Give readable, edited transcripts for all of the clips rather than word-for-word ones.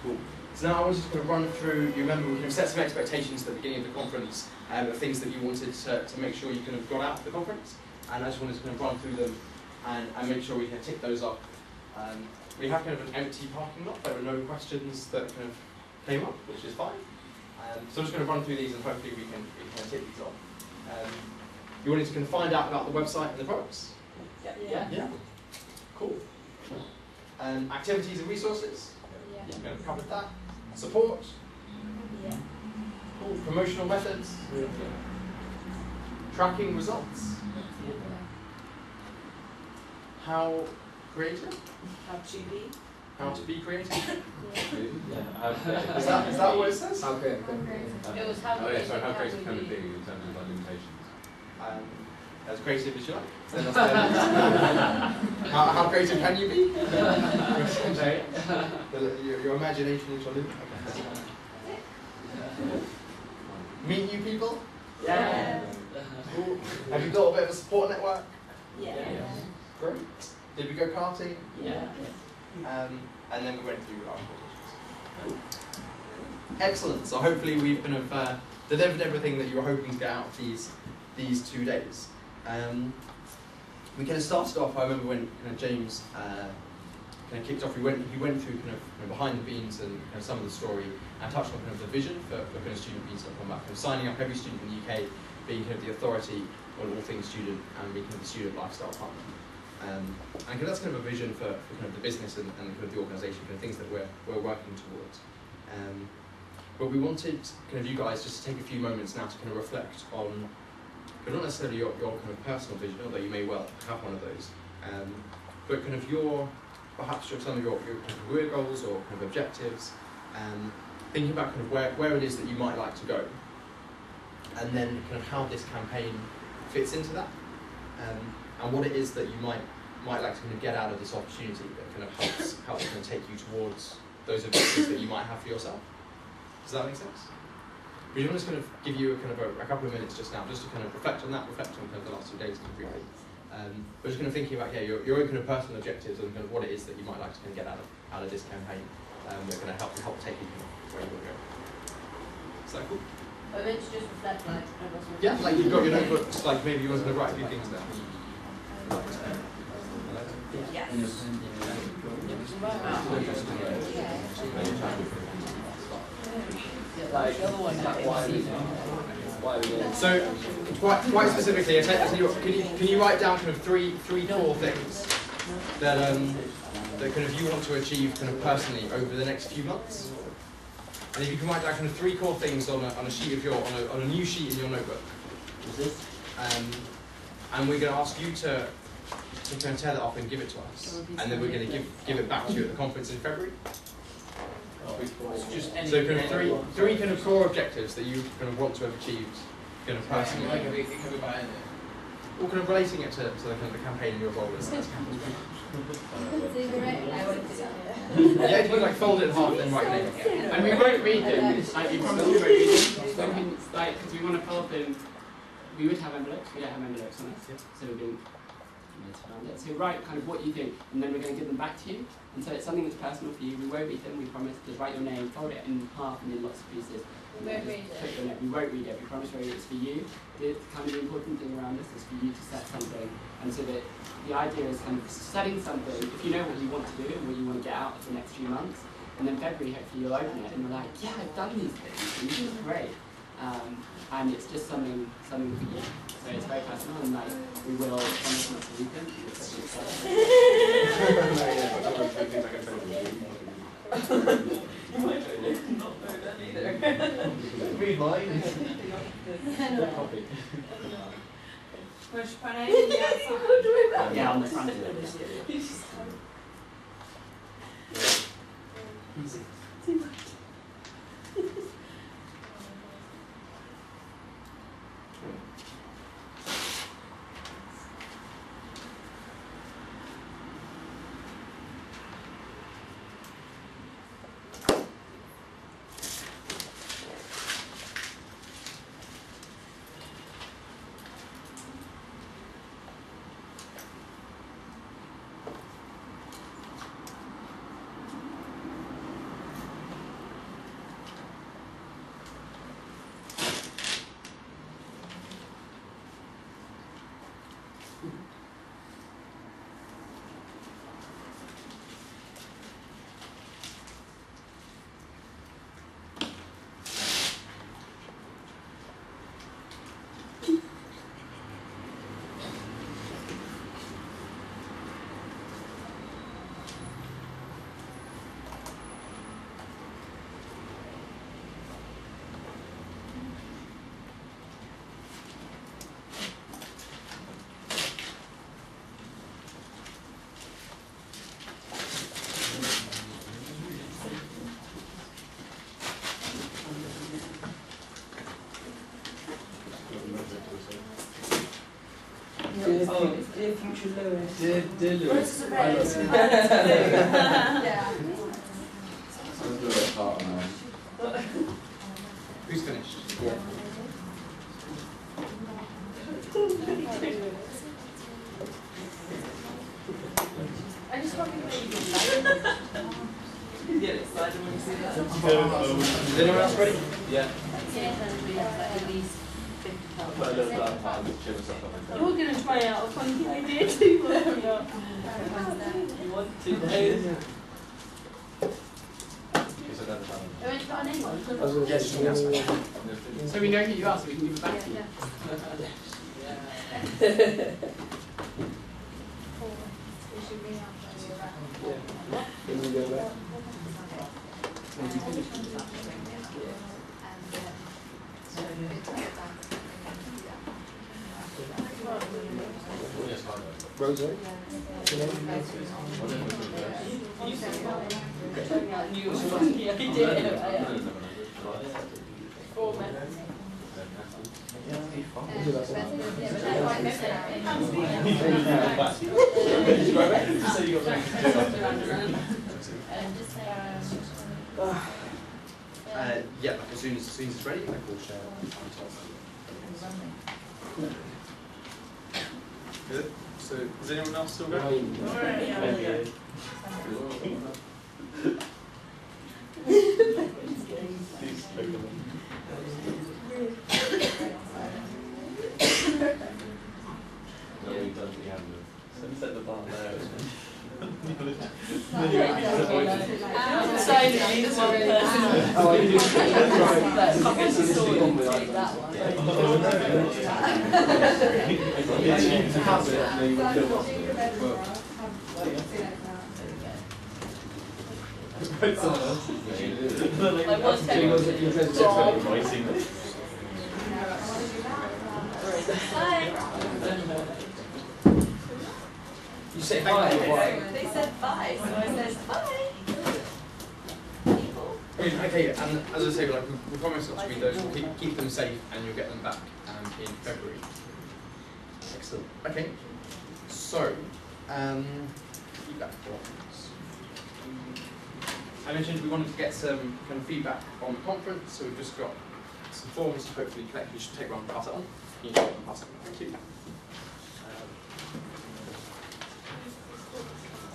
Cool. So now I wanted to kind of run through, you remember we kind of set some expectations at the beginning of the conference of things that you wanted to make sure you kind of got out of the conference. And I just wanted to kind of run through them and make sure we can tick those up. We have kind of an empty parking lot. There were no questions that kind of came up, which is fine. So I'm just going to run through these and hopefully we can tick these off. You wanted to kind of find out about the website and the products? Yeah. Cool. Activities and resources? Yeah. Kind of covered that. Support? Yeah. Cool. Promotional methods? Yeah. Tracking results? How creative? How to be? How to be creative? Yeah. Is that what it says? How creative? It was how Oh yeah, so how creative can can it be in terms of like limitations? As creative as you like. So how creative can you be? Your imagination is your limit. Meet new people? Yeah. Cool. Have you built a bit of a support network? Yeah. Great. Did we go karting? Yeah. And then we went through our presentations. Excellent. So hopefully we've kind of delivered everything that you were hoping to get out of these 2 days. We kind of started off. I remember when kind of James kind of kicked off. He went through kind of behind the beans and kind of some of the story and touched on kind of the vision for kind of StudentBeans.com, kind of signing up every student in the UK, being kind of the authority on all things student and being kind of the student lifestyle partner. And kind of that's kind of a vision for kind of the business and kind of the organisation, kind of things that we're working towards. But we wanted kind of you guys just to take a few moments now to kind of reflect on, but not necessarily your kind of personal vision, although you may well have one of those, but kind of perhaps some of your kind of career goals or kind of objectives, thinking about kind of where it is that you might like to go, and then kind of how this campaign fits into that, and what it is that you might like to kind of get out of this opportunity that kind of helps kind of take you towards those objectives that you might have for yourself. Does that make sense? We want to kind of give you a couple of minutes just now, just to kind of reflect on that, reflect on kind of the last 2 days kind of briefly. But just kind of thinking about your own kind of personal objectives and kind of what it is that you might like to kind of get out of this campaign that are going to help take you kind of where you want to go. Is that cool? I meant to just reflect like Yeah, like you've got your notebooks, like maybe you want to kind of write a few things down. Yes. So, quite specifically, I tell you what, can you write down kind of three core things that kind of you want to achieve kind of personally over the next few months? And if you can write down kind of 3 core things on a sheet of on a new sheet in your notebook. And we're going to ask you to kind of tear that off and give it to us, and then we're going to give it back to you at the conference in February. So kind of three kind of core objectives that you kind of want to have achieved kind of personally. Or kind of relating it to the kind of the campaign and your role as campus. Yeah, if you like fold it in half, then write your name again. And we won't read them. Like, you promise we won't read them. Because we want to fill up in. We would have envelopes. We don't have envelopes on us, so we're being around it. So write kind of what you think, and then we're going to give them back to you. And so it's something that's personal for you. We won't read them. We promise. Just write your name, fold it in half, and in lots of pieces. We won't read it. We won't read it. We promise it's for you. The kind of the important thing around this is for you to set something, and so that the idea is kind of setting something. If you know what you want to do and what you want to get out of the next few months, and then February hopefully you'll open it and you're like, yeah, I've done these things, and this is great. And it's just something for you. So it's very personal, and like we will promise not to read them. Read mine. Push my name. Yeah, on the front of it. Dear future Lewis. Dear Lewis. Where's the I love you. Yeah. Sounds a little bit hard now. Who's finished? Yeah. I just want to make you You get excited when you see that. Is anyone else ready? Yeah. Yeah, we have like at least 50 Put a little blood on and cheer us up. You're going to try out a funky idea too, weren't you? 1, 2 days. Because I've never done it. I went to our name on. Yes, you can ask me. So we know who you are, so we can give it back to you. Yeah. We should bring up Can you go back? Oh, yes, I know. Rosa? What You got a funky idea. 4 minutes. Yeah, as soon as it's ready, I will share. Good. So, is anyone else still going? No, we've done the end. Set the bar there. Sign at least one person. Oh, I do. Like one second. You say bye. They said bye, so I said bye. Okay, and as I say, like we promise not to read those. We'll keep them safe, and you'll get them back in February. Excellent. Okay. So, feedback forms. I mentioned we wanted to get some kind of feedback on the conference, so we've just got some forms to hopefully collect. You should take one and pass it on. You can take one and pass it on. Thank you.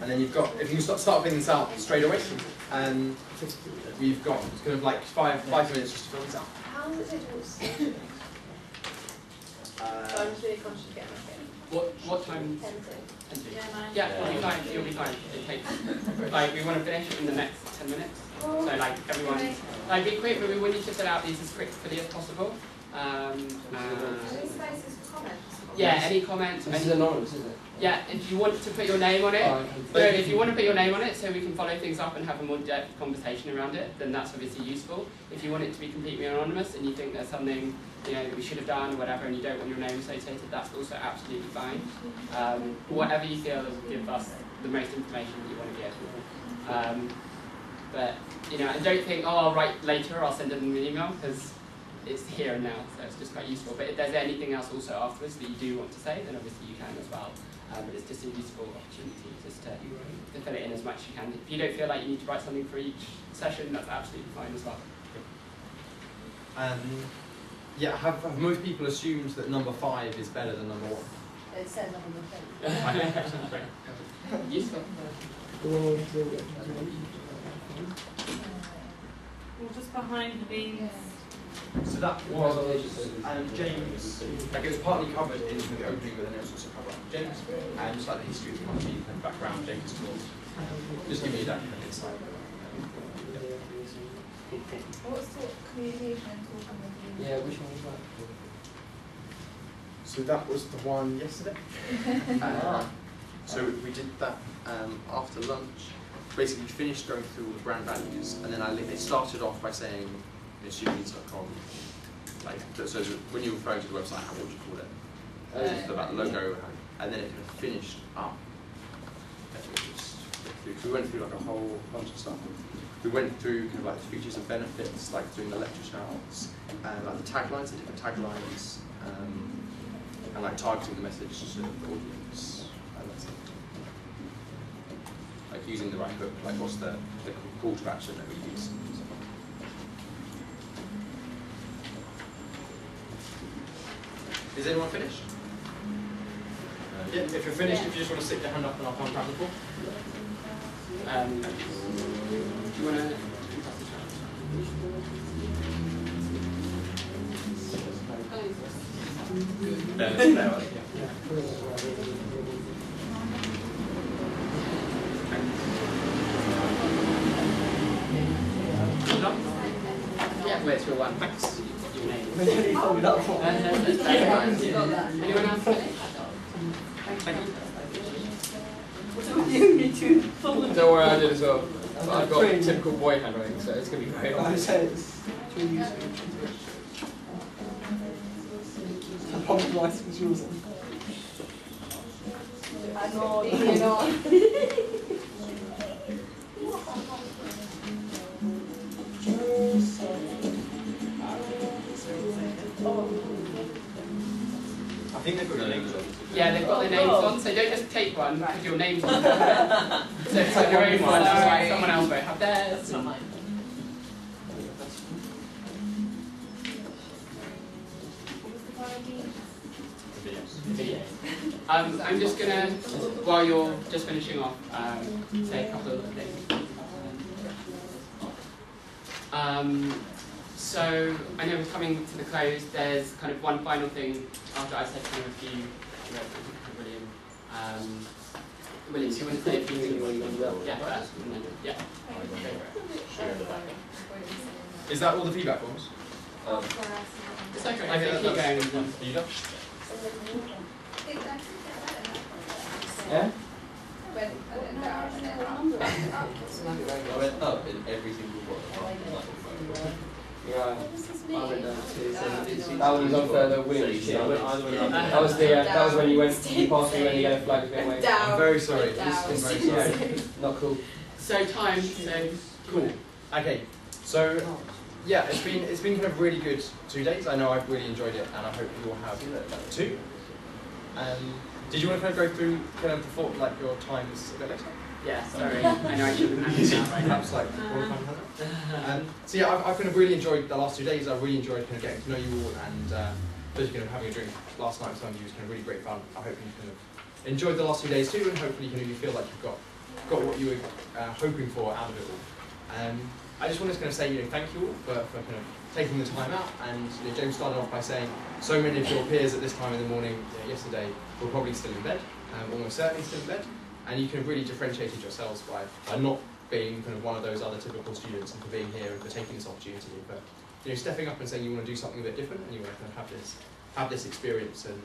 And then you've got, if you can start filling this out straight away, we've got kind of like five minutes just to fill this out. How long does it take to I'm just really conscious of getting What time? 10 Yeah, you'll be fine. You'll be fine. It takes like we want to finish it in the next 10 minutes. So like everyone, like be quick, but we want you to fill out these as quickly as possible. Any spaces for comments? Yeah, any comments? This is anonymous, isn't it? Yeah, if you want to put your name on it, so if you want to put your name on it so we can follow things up and have a more depth conversation around it, then that's obviously useful. If you want it to be completely anonymous and you think there's something that we should have done or whatever and you don't want your name associated, that's also absolutely fine. Whatever you feel will give us the most information that you want to give. But and don't think, oh, I'll write later, I'll send them an email, because it's here and now, so it's just quite useful. But if there's anything else also afterwards that you do want to say, then obviously you can as well. But it's just a useful opportunity just to fill it in as much as you can. If you don't feel like you need to write something for each session, that's absolutely fine as well. Yeah, have most people assumed that number 5 is better than number 1? It says on the thing. Useful. Well, just behind the beams. So that was James, like it was partly covered in the opening, but then it was also covered by James, and just like the history of the company and background James taught. Just give me that kind of insight. What's the communication and talking with you? Yeah, which one was that? So that was the one yesterday. So we did that after lunch. Basically, finished going through all the brand values, and then it started off by saying, students.com, like, so when you're referring to the website, what would you call it? About the logo, and then it kind of finished up. So we went through like a whole bunch of stuff. We went through kind of like the features and benefits, like doing the lecture charts, and like the taglines, the different taglines. and like targeting the message to the audience. And that's it. Like using the right hook, like what's the call to action that we use. Is anyone finished? Yeah, if you're finished, if you just want to stick your hand up and I'll point grab the ball. Do you want to pass the challenge? Yeah, where's your one? Thanks. Your name. Anyone else? Don't Don't worry, I did as well. But I've got typical boy handwriting, so it's going to be great. I probably writing was yours. I know, you know. I think they've got their names on. Yeah, they've got their names on, so don't just take one because your name's on there. So it's like your own one, alright, someone else will have theirs. Not mine. I'm just gonna, while you're just finishing off, say a couple of things. So I know we're coming to the close. There's kind of one final thing after I said kind of a few. William, William, do you want to say a few things? Yeah, first, and then yeah. Is that all the feedback forms? It's okay. Okay, Keep going. Are you done? Yeah? I went up in every single one. Yeah. I went down to that one was on further William. That was the that was when you went you passed me when the yellow flag was going away. I'm very sorry. Down. I'm very sorry. Not cool. So time. So Cool. Okay. So yeah, it's been kind of really good 2 days. I know I've really enjoyed it, and I hope you all have too. Did you want to kind of go through kind of the thought, like your times a bit later? yeah. Sorry. I know I should have managed that right now. Perhaps like so yeah, I've kind of really enjoyed the last 2 days. I really enjoyed kind of getting to know you all, and especially kind of having a drink last night with some of you was kind of really great fun. I hope you kind of enjoyed the last 2 days too, and hopefully kind of you feel like you've got what you were hoping for out of it all. I just wanted to kind of say, thank you all for kind of taking the time out. And James started off by saying so many of your peers at this time in the morning yesterday were probably still in bed, almost certainly still in bed, and you kind of really differentiated yourselves by not being kind of one of those other typical students, and for being here and for taking this opportunity, and for stepping up and saying you want to do something a bit different and you want to kind of have this experience, and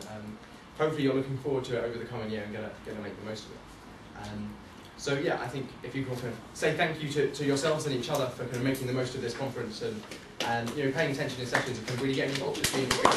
hopefully you're looking forward to it over the coming year and gonna make the most of it. So yeah, I think if you can kind of say thank you to yourselves and each other for kind of making the most of this conference, and paying attention in sessions and kind of really getting involved.